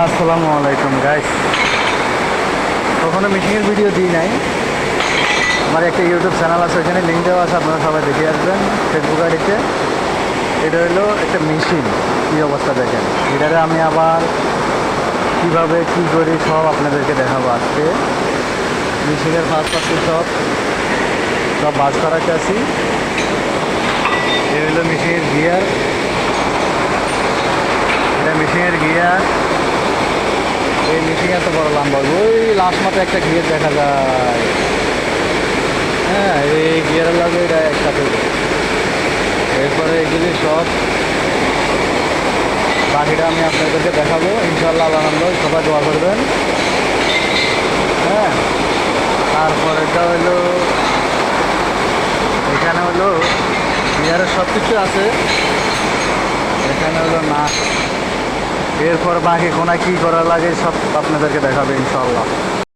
আসসালামু আলাইকুম গাইস। কখনো মেশিনের ভিডিও দিই নাই। আমার একটা ইউটিউব চ্যানেল আছে, ওইখানে লিঙ্ক দেওয়া আছে, আপনারা সবাই দেখে আসবেন ফেসবুক আইডিতে। এটা হলো একটা মেশিন, কী অবস্থা দেখেন। এটারে আমি আবার কীভাবে কী করি সব আপনাদেরকে দেখাবো আজকে। মেশিনের ফার্স্ট ফার্স্টে সব বাজ করাতে আছি। এ হলো মেশিনের গিয়ার, এটা মেশিনের গিয়ার। এই মেশিন এত বড় লম্বা, ওই লাস্ট মাত্র একটা গিয়ার দেখা যায়। হ্যাঁ, এই গিয়ারের লাগে এটা একসাথে। এরপরে এগুলি সব বাকিটা আমি আপনাদেরকে দেখাবো ইনশাল্লাহ। আনন্দ সবাই দোয়া করবেন। হ্যাঁ, তারপর এটা হলো, এখানে হলো গিয়ারের সব কিছু আছে। এখানে হলো নাট। এরপর বাকি কোনায় কী করা লাগে সব আপনাদেরকে দেখাবে ইনশাল্লাহ।